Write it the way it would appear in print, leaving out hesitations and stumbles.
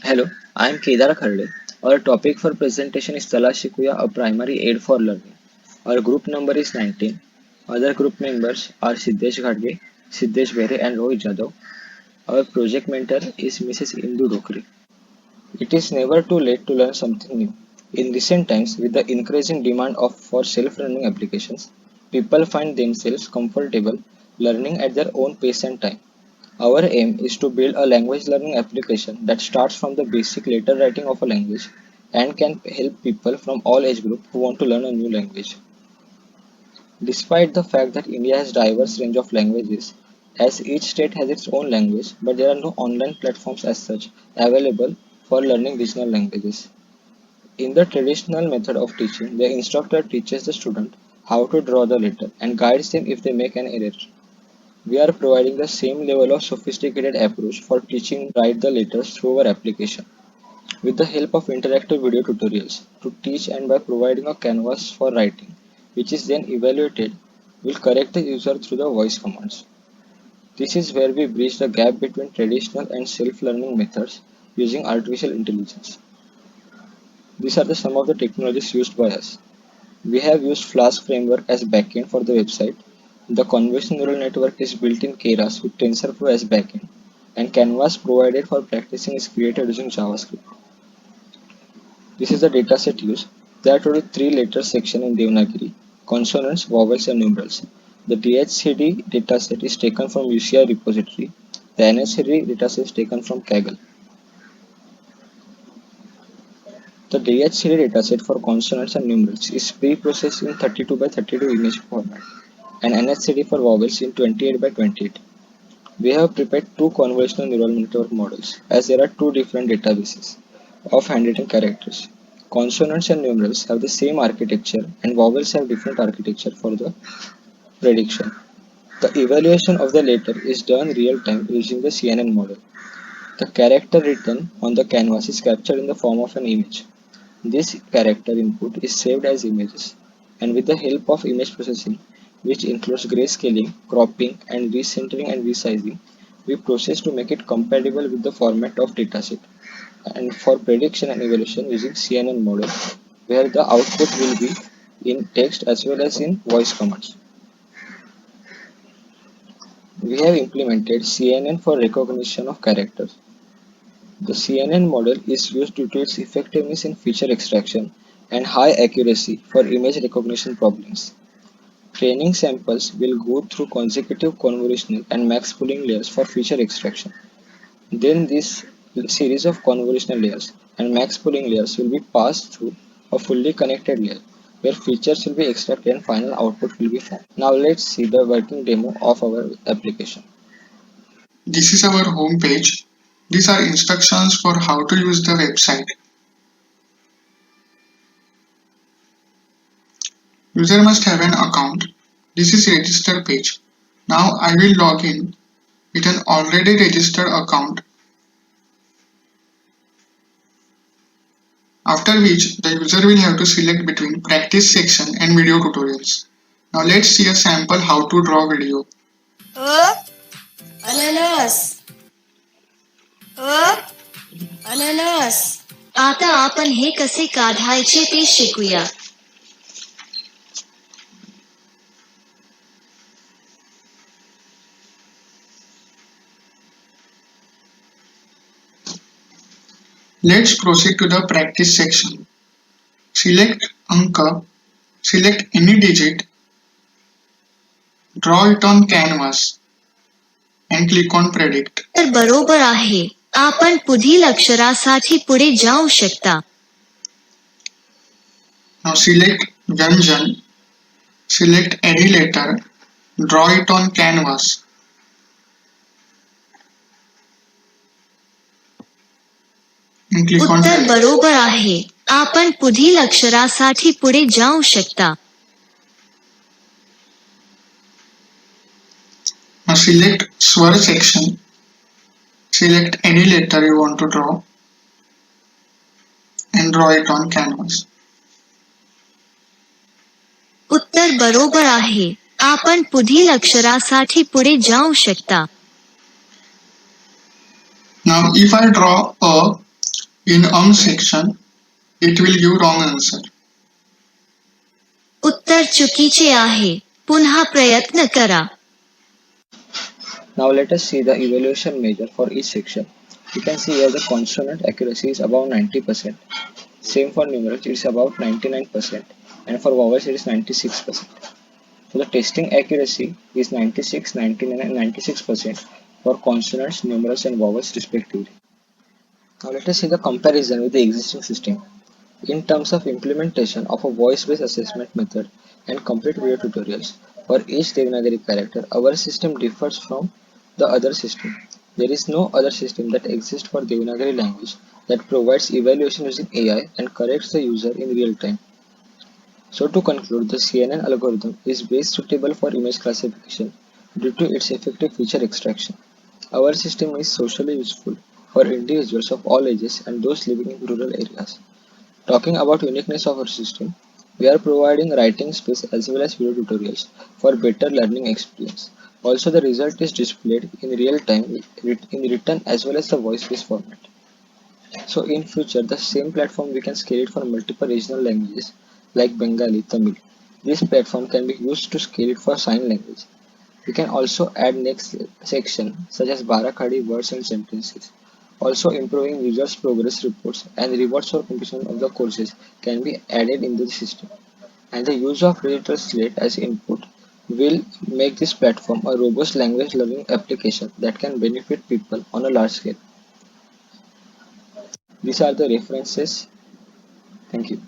Hello, I am Kedar Kharde. Our topic for presentation is Chala Shikuya, a primary aid for learning. Our group number is 19. Other group members are Siddesh Ghadge, Siddesh Bere and Rohit Jadhav. Our project mentor is Mrs. Indu Dokri. It is never too late to learn something new. In recent times, with the increasing demand for self-learning applications, people find themselves comfortable learning at their own pace and time. Our aim is to build a language learning application that starts from the basic letter writing of a language and can help people from all age groups who want to learn a new language. Despite the fact that India has diverse range of languages, as each state has its own language, but there are no online platforms as such available for learning regional languages. In the traditional method of teaching, the instructor teaches the student how to draw the letter and guides them if they make an error. We are providing the same level of sophisticated approach for teaching write the letters through our application with the help of interactive video tutorials to teach and by providing a canvas for writing which is then evaluated will correct the user through the voice commands. This is where we bridge the gap between traditional and self-learning methods using artificial intelligence. These are some of the technologies used by us. We have used Flask framework as backend for the website. The convolutional neural network is built in Keras with TensorFlow as backend, and Canvas provided for practicing is created using JavaScript. This is the dataset used. There are total three letter sections in Devanagari: consonants, vowels, and numerals. The DHCD dataset is taken from UCI repository. The NHCD dataset is taken from Kaggle. The DHCD dataset for consonants and numerals is pre-processed in 32 by 32 image format and NHCD for vowels in 28 by 28. We have prepared two convolutional neural network models as there are two different databases of handwritten characters. Consonants and numerals have the same architecture and vowels have different architecture for the prediction. The evaluation of the letter is done real time using the CNN model. The character written on the canvas is captured in the form of an image. This character input is saved as images, and with the help of image processing, which includes grayscaling, cropping, and recentering and resizing, we process to make it compatible with the format of dataset. And for prediction and evaluation using CNN model, where the output will be in text as well as in voice commands. We have implemented CNN for recognition of characters. The CNN model is used due to its effectiveness in feature extraction and high accuracy for image recognition problems. Training samples will go through consecutive convolutional and max pooling layers for feature extraction. Then this series of convolutional layers and max pooling layers will be passed through a fully connected layer where features will be extracted and final output will be formed. Now let's see the working demo of our application. This is our home page. These are instructions for how to use the website. User must have an account. This is register page. Now I will log in with an already registered account, after which the user will have to select between practice section and video tutorials. Now let's see a sample how to draw video. अननस अननस आता आपण हे कसे काढायचे ते शिकूया. Let's proceed to the practice section. Select Anka, select any digit, draw it on canvas and click on predict. तर बरोबर आहे. आपण पुढील अक्षरासाठी पुढे जाऊ शकता. Now select Vyanjan, select any letter, draw it on canvas. And click on Uttar predict. बरोबर आहे. आपण पुढील अक्षरासाठी पुढे जाऊ शकता. Now select Swar section, select any letter you want to draw and draw it on canvas. उत्तर बरोबर आहे. आपण पुढील अक्षरासाठी पुढे जाऊ शकता. Now if I draw a, In section, it will give wrong answer. उत्तर चुकीचे आहे. पुन्हा प्रयत्न करा. Now let us see the evaluation measure for each section. You can see here the consonant accuracy is above 90%. Same for numerals, it is about 99%, and for vowels it is 96%. So the testing accuracy is 96, 99 and 96% for consonants, numerals and vowels respectively. Now let us see the comparison with the existing system. In terms of implementation of a voice-based assessment method and complete video tutorials for each Devanagari character, our system differs from the other system. There is no other system that exists for Devanagari language that provides evaluation using AI and corrects the user in real time. So to conclude, the CNN algorithm is best suitable for image classification due to its effective feature extraction. Our system is socially useful for individuals of all ages and those living in rural areas. Talking about uniqueness of our system, we are providing writing space as well as video tutorials for better learning experience. Also, the result is displayed in real time in written as well as the voice-based format. So in future, the same platform we can scale it for multiple regional languages like Bengali, Tamil. This platform can be used to scale it for sign language. We can also add next section such as Barakhadi words and sentences. Also improving users progress reports and rewards for completion of the courses can be added in the system. And the use of digital slate as input will make this platform a robust language learning application that can benefit people on a large scale. These are the references. Thank you.